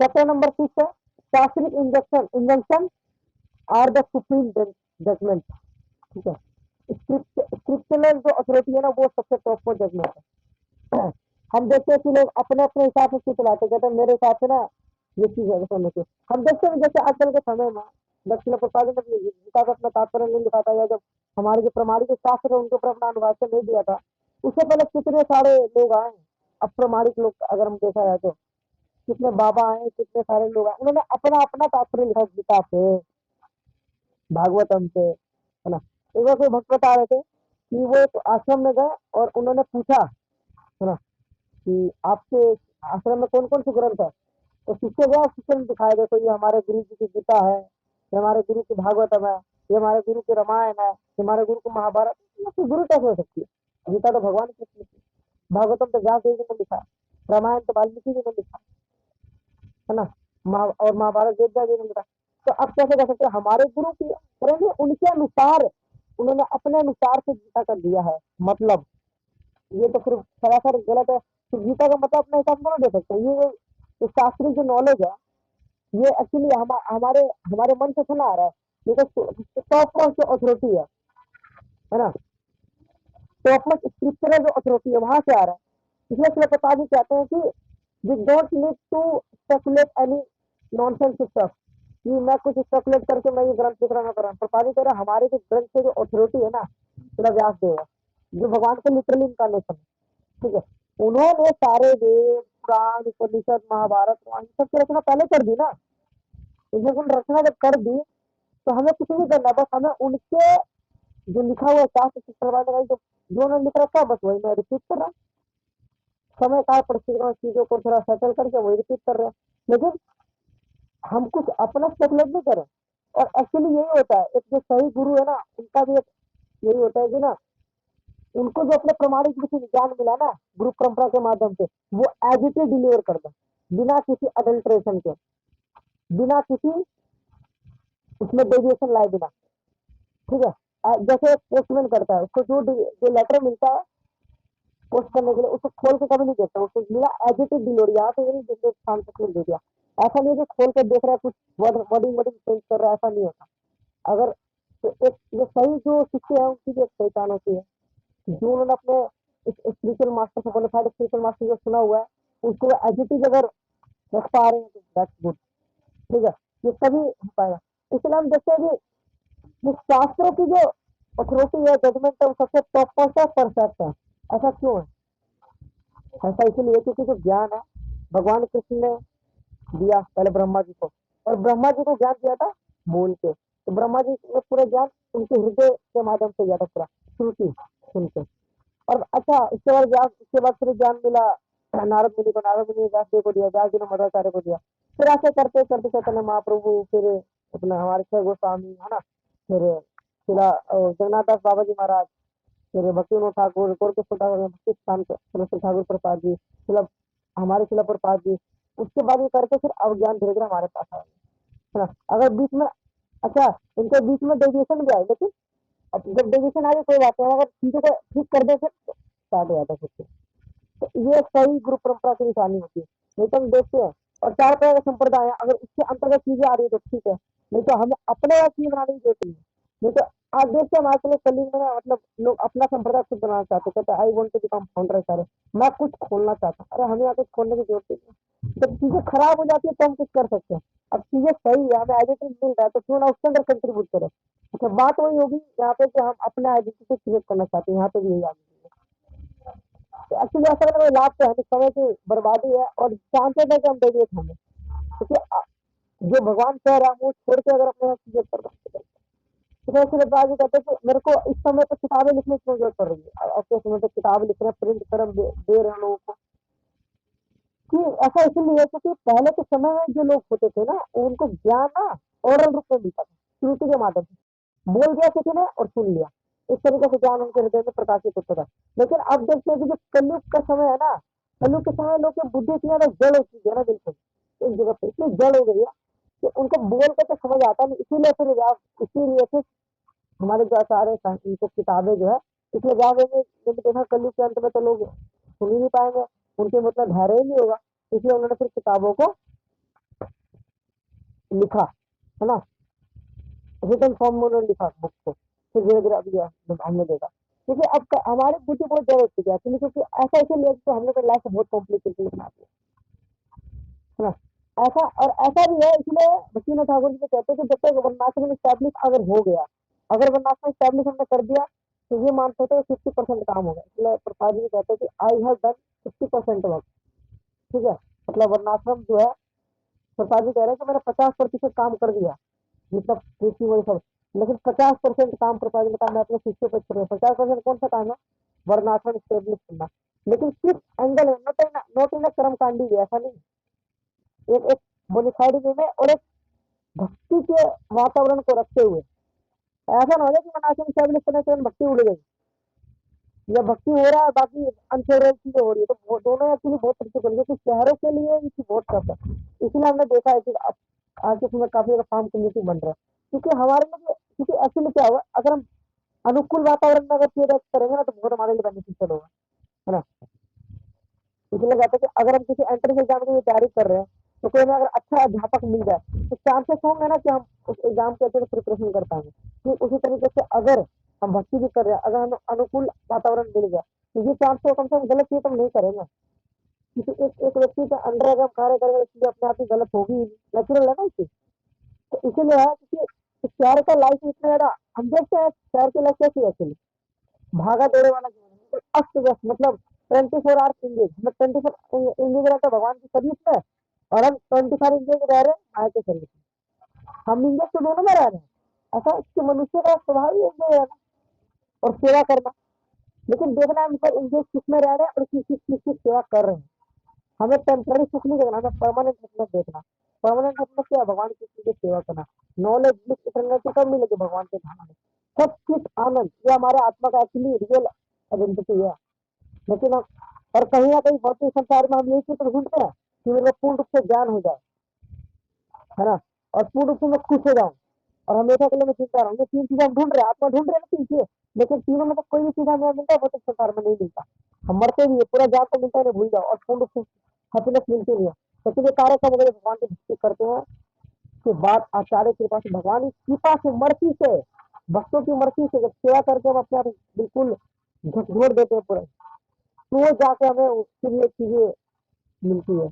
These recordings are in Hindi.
चैप्टर नंबर 6 है शास्त्रिक invention or the supreme judgement. ठीक है, स्क्रिप्चुरल जो अथॉरिटी है ना वो सबसे टॉप पर जजमेंट है। हम देखते हैं कि लोग अपने अपने हिसाब से क्यों चलाते, कहते हैं मेरे हिसाब से ना ये चीज है समझ के। हम देखते हैं जैसे आजकल के समय में दक्षिण प्रसाद ने गीता का अपना तात्पर्य नहीं लिखा था, या जब हमारे जो प्रमाणिक शास्त्र है उनके ऊपर अपना अनुवाद नहीं दिया था, उससे पहले कितने सारे लोग आए अप्रमाणिक लोग, अगर हम देखा जाए तो कितने बाबा आए, कितने सारे लोग आए, उन्होंने अपना अपना तात्पर्य लिखा गीता से, भागवतम से, है ना। एक बार कोई भक्त बता रहे थे कि वो एक आश्रम में गए और उन्होंने पूछा, है ना, कि आपके आश्रम में कौन कौन से ग्रंथ है, तो शिष्य गया, शिष्य ने दिखाया, देखो ये हमारे गुरु जी की गीता है, ये हमारे गुरु की भागवतम है, ये हमारे गुरु की रामायण है, ये हमारे गुरु की महाभारत। ये गुरु कैसे हो सकती है? गीता तो भगवान की लिखी, भागवतम तो व्यास देव जी ने लिखा, रामायण तो वाल्मीकि जी ने लिखा, है ना, और महाभारत वेद व्यास जी ने लिखा। तो अब कैसे कह सकते हैं हमारे गुरु की करेंगे, उनके अनुसार उन्होंने अपने अनुसार से गीता कर दिया है, मतलब ये तो फिर सरासर गलत है। तो गीता का मतलब अपने हिसाब से दे सकते हैं। ये शास्त्रीय जो नॉलेज है ये एक्चुअली हमारे हमारे मन से सुना आ रहा है, बिकॉज टॉप मोस्ट जो अथॉरिटी है ना, टॉप मोस्ट स्क्रिप्चरल जो अथॉरिटी है वहां से आ रहा है। इसलिए श्री प्रसाद जी कहते हैं कि we don't need to speculate any nonsense stuff, कि मैं कुछ स्पेकुलेट करके मैं ये ग्रंथ लिख रहा कर रहा हूँ। प्रसाद जी कह रहे हैं हमारे जो ग्रंथ से जो अथॉरिटी है ना, पूरा व्यास देव है, जो भगवान के लिटरली इनकारनेशन है। ठीक है, उन्होंने सारे वेद पुराण उपनिषद महाभारत सबकी रचना पहले कर दी ना, इन्हें रचना जब कर दी तो हमें कुछ नहीं करना, बस हमें उनके जो लिखा हुआ शास्त्र जो उन्होंने लिख रखा है बस वही मैं रिपीट कर रहा हूँ। समय काल परिस्थितियों चीजों को थोड़ा सेटल करके वही रिपीट कर रहे हैं, लेकिन हम कुछ अपना स्पेकुलेट नहीं करें। और एक्चुअली यही होता है, एक जो सही गुरु है ना उनका भी एक यही होता है कि ना उनको जो अपने प्रमाणिक किसी ज्ञान मिला ना गुरु परंपरा के माध्यम से, वो एज इट इज डिलीवर कर दे, बिना किसी अडल्ट्रेशन के, बिना किसी उसमें डेविएशन लाए बिना। ठीक है, जैसे पोस्टमैन करता है, उसको जो लेटर मिलता है पोस्ट करने के लिए, उसको खोल के कभी नहीं देखता, उसको मिला एज इट इज डिलीवर, यहाँ से नहीं जिसने स्थान तक दे दिया। ऐसा नहीं कि खोल कर देख रहा है कुछ वर्डिंग वर्डिंग चेंज कर रहा है, ऐसा नहीं होता। अगर तो एक जो सही जो शिष्य है उनकी भी एक पहचान होती है, जो उन्होंने अपने स्पिरिचुअल मास्टर से क्वालिफाइड स्पिरिचुअल मास्टर जो सुना हुआ है उसको एज इट इज अगर रख पा रहे हैं तो दैट्स गुड। ठीक है, ये तभी हो पाएगा। इसलिए हम देखते हैं कि शास्त्रों की जो अथॉरिटी है, जजमेंट है, वो सबसे टॉप पर है, परफेक्ट है। ऐसा क्यों है? ऐसा इसीलिए क्योंकि जो ज्ञान है भगवान कृष्ण ने दिया पहले ब्रह्मा जी को, और ब्रह्मा जी को ज्ञान दिया था बोल के, तो ब्रह्मा जी ने पूरा ज्ञान उनके हृदय के माध्यम से दिया था, पूरा सुन के। और अच्छा इसके बाद फिर ज्ञान मिला नारद मुनि को, नारद मुनि व्यास जी को दिया, व्यास जी ने मध्वाचार्य को दिया। फिर ऐसे करते करते चैतन्य महाप्रभु, फिर अपना हमारे छह गोस्वामी, है ना, फिर शिला जगन्नाथ दास बाबा जी महाराज, फिर भक्ति विनोद ठाकुर, गोरकिशोर ठाकुर, भक्ति स्थान ठाकुर प्रसाद जी, शिला हमारे शिला प्रसाद जी। उसके बाद ये करके फिर अब ज्ञान धीरे धीरे हमारे पास आया, है ना। अगर बीच में अच्छा इनके बीच में डेविएशन भी आए, लेकिन अब जब डेविएशन आ गई कोई बात नहीं, अगर चीजों को ठीक कर दे फिर स्टार्ट हो जाता है फिर से। तो ये सही गुरु परंपरा की निशानी होती है। नहीं तो हम देखते हैं और चार तरह के संप्रदाय है, अगर इसके अंतर्गत चीजें आ रही है तो ठीक है, नहीं तो हमें अपने चीज बनाने की जरूरत नहीं है। नहीं तो आज देखते हैं आजकल कलीग में मतलब लोग अपना संप्रदाय खुद बनाना चाहते, कहते हैं I want to become founder, सारे मैं कुछ खोलना चाहता हूँ। अरे हमें यहाँ कुछ खोलने की जरूरत नहीं है, जब चीजें खराब हो जाती है तो हम कुछ कर सकते हैं। अब चीजें सही है, हमें आइडेंटिटी मिल रहा है तो क्यों ना उसके अंदर कंट्रीब्यूट करें। अच्छा बात वही होगी यहाँ पे कि हम अपने आइडेंटिटी क्रिएट करना चाहते हैं, यहाँ पे भी यही आगे तो एक्चुअली ऐसा करने में लाभ तो है, समय की बर्बादी है और चांसेस है कि हम डेविएट होंगे, क्योंकि जो भगवान कह रहा है वो छोड़ के अगर अपने चीजें कर रहे हैं तो फिर बाजी कहते हैं कि मेरे को इस समय तो किताबें लिखने की जरूरत पड़ रही है, ऐसे समय तो किताब लिख रहे हैं, प्रिंट कर दे रहे हैं लोगों को। कि ऐसा इसलिए है क्योंकि पहले के समय में जो लोग होते थे ना उनको ज्ञान ना ओरल रूप में मिलता था, श्रुति के माध्यम से बोल दिया किसी ने और सुन लिया, इस तरीके से ज्ञान उनके हृदय में प्रकाशित होता था। लेकिन अब देखते हैं कि जो कलयुग का समय है ना, कलयुग के समय लोग की बुद्धि इतनी ज्यादा जड़ हो चुकी है ना, बिल्कुल एक जगह पे इतनी जड़ हो गई है कि उनको बोल के तो समझ आता नहीं। इसीलिए फिर हमारे जो आचार्य इनको किताबें जो है इसलिए जाओगे देखा कलयुग के अंत में तो लोग सुन ही नहीं पाएंगे, उनके मतलब धैर्य ही नहीं होगा, इसलिए उन्होंने फिर किताबों को लिखा, है ना, रिटर्न फॉर्म में उन्होंने लिखा बुक को, फिर धीरे धीरे अभी हमने देखा, क्योंकि अब हमारी बुद्धि बहुत ज्यादा होती है एक्चुअली, क्योंकि ऐसा ऐसे लोग तो हमने तो लाइफ बहुत कॉम्प्लिकेटेड बना दिया, है ना। ऐसा और ऐसा भी है, इसलिए भक्तिनाथ ठाकुर जी तो कहते हैं कि जब तक वर्णाश्रम स्टैब्लिश अगर हो गया, अगर वर्णाश्रम स्टैब्लिश हमने कर दिया, तो ये मानते थे 50% काम होगा, इसलिए प्रसाद जी कहते हैं कि आई हैव डन 50% वर्क, ठीक है, मतलब वर्णाश्रम जो है, प्रसाद जी कह रहे हैं कि मैंने 50% काम कर दिया, मतलब कृषि वही सब, लेकिन 50% काम प्रसाद जी ने कहा मैं अपने शिष्यों पे छोड़, 50% कौन सा काम है, वर्णाश्रम स्टेब्लिश करना, लेकिन किस एंगल है, नोट इन कर्म कांडी, ऐसा नहीं, एक एक बोनिफाइड वे में, और एक भक्ति के वातावरण को रखते हुए, ऐसा ना हो जाए कि मनासिब स्टैब्लिश करने से भक्ति उड़ गई, या भक्ति हो रहा है बाकी अनफेवरेबल चीजें हो रही है, तो वो दोनों एक्चुअली बहुत क्रिटिकल है, क्योंकि शहरों के लिए ये बहुत टफ है, इसलिए हमने देखा है कि आज के समय काफी ज्यादा फार्म कम्युनिटी बन रहा है, क्योंकि हमारे लिए, क्योंकि एक्चुअली क्या हुआ, अगर हम अनुकूल वातावरण में अगर चीजें करेंगे ना, तो बहुत हमारे लिए बेनिफिशियल होगा, है ना। इसलिए कहते हैं कि अगर हम किसी एंट्रेंस एग्जाम की तैयारी कर रहे हैं, तो कोई हमें अगर अच्छा अध्यापक मिल जाए, तो चांसेस होंगे ना कि हम उस एग्जाम के अच्छे से प्रिपरेशन कर पाएंगे, कि उसी तरीके से अगर हम भक्ति भी कर रहे हैं, अगर हमें अनुकूल वातावरण मिल गया, तो ये चांस तो कम से कम गलत चीज तो हम नहीं करेंगे, क्योंकि एक व्यक्ति के अंडर अगर हम कार्य करेंगे, चीजें अपने आप ही गलत होगी, नेचुरल है ना इसकी, तो इसीलिए है, क्योंकि शहर का लाइफ इतना ज्यादा, हम देखते हैं शहर की लाइफ कैसी है एक्चुअली, भागा दौड़े वाला जीवन है, तो अस्त व्यस्त, मतलब 24 आवर्स इंगेज, हमें 24 इंगेज रहता है भगवान की सर्विस में, और हम 24 इंगेज रह रहे हैं माया के सर्विस में, हम इंगेज तो दोनों में रह रहे हैं, ऐसा कि मनुष्य का स्वभाव ही इंगेज रहना और सेवा करना, लेकिन देखना है हम पर इंगेज किस में रह रहे हैं और किस चीज की सेवा कर रहे हैं, हमें टेम्पररी सुख नहीं देखना, हमें परमानेंट हैप्पीनेस देखना, परमानेंट हैप्पीनेस क्या है, भगवान की चीज की सेवा करना, नॉलेज ब्लिस इटर्निटी कब मिलेगी, भगवान के धाम में, सब कुछ आनंद, ये हमारे आत्मा का एक्चुअली रियल आइडेंटिटी है, लेकिन हम, और कहीं ना कहीं भौतिक संसार में हम यही चित्र ढूंढते हैं कि मेरे को पूर्ण रूप से ज्ञान हो जाए, है ना, और पूर्ण रूप से मैं खुश हो जाऊं, और हमेशा के लिए मैं चिंता रहूं, ये तीन चीजें हम ढूंढ रहे हैं, आत्मा ढूंढ रहे हैं ना तीन चीजें, लेकिन तीनों में से कोई भी चीज हमें मिलता है, भौतिक संसार में नहीं मिलता, हम मरते भी है, पूरा ज्ञान तो मिलता है, नहीं भूल जाओ, और पूर्ण रूप से हैप्पीनेस मिलती नहीं है, लेकिन ये कार्य कब वगैरह भगवान की भक्ति करते हैं, के बाद आचार्य कृपा से, भगवान की कृपा से, मर्जी से, भक्तों की मर्जी से जब सेवा करके हम अपने आप बिल्कुल झकझोर देते हैं पूरा, तो वो जाके हमें उसके लिए चीजें मिलती है,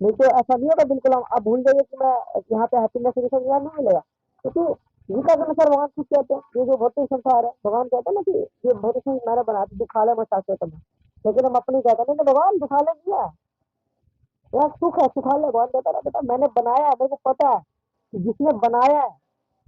नहीं तो ऐसा नहीं होगा बिल्कुल हम अब भूल जाइए कि मैं यहाँ पे हैप्पीनेस यहाँ नहीं मिलेगा, क्योंकि गीता के अनुसार भगवान खुद कहते हैं, ये जो भौतिक संसार है, भगवान कहते हैं ना कि ये भौतिक संसार मैंने बनाया दुखालय में शाश्वत में, लेकिन हम अपनी कहते हैं नहीं भगवान दुखालय नहीं है, यह सुख है, सुखालय, भगवान कहता है बेटा मैंने बनाया, मेरे को पता है कि जिसने बनाया है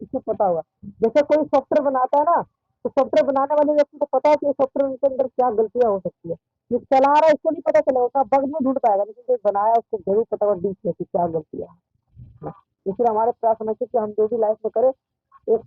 इसको पता होगा, जैसे कोई सॉफ्टवेयर बनाता है ना, तो सॉफ्टवेयर बनाने वाले व्यक्ति को पता है कि सॉफ्टवेयर के अंदर क्या गलतियां हो सकती है, जो चला रहा है उसको नहीं पता चलेगा, उसका बग नहीं ढूंढ पाएगा, लेकिन जो बनाया उसको जरूर पता होगा डीप में कि क्या गलतियां है, इसलिए हमारे प्रयास होना चाहिए कि हम जो भी लाइफ में करें, एक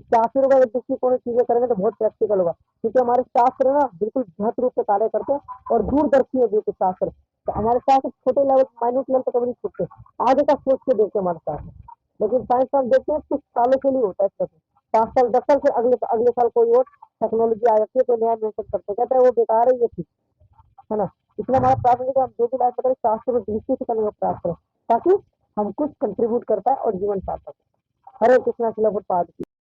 शास्त्रों का दृष्टिकोण चीजें करेंगे तो बहुत प्रैक्टिकल होगा, क्योंकि हमारे शास्त्र ना बिल्कुल बृहत रूप से कार्य करते हैं और दूरदर्शी है बिल्कुल शास्त्र, तो हमारे शास्त्र छोटे लेवल माइन्यूट लेवल तक नहीं छूटते, आगे का सोच के देखते हमारे शास्त्र, लेकिन साइंस में हम देखते हैं कुछ सालों के लिए होता है, 5 साल 10 साल, फिर अगले अगले साल कोई और टेक्नोलॉजी आ जाती है, कोई नया इन्वेंशन करते हैं, कहते हैं वो बेकार है, ये ठीक है ना, इसलिए हमारा प्रयास है कि हम जो भी लाइफ करें शास्त्र को दृष्टि से करने का प्रयास करें, ताकि हम कुछ कंट्रीब्यूट कर पाए और जीवन सार्थक हो। हरे कृष्णा शिला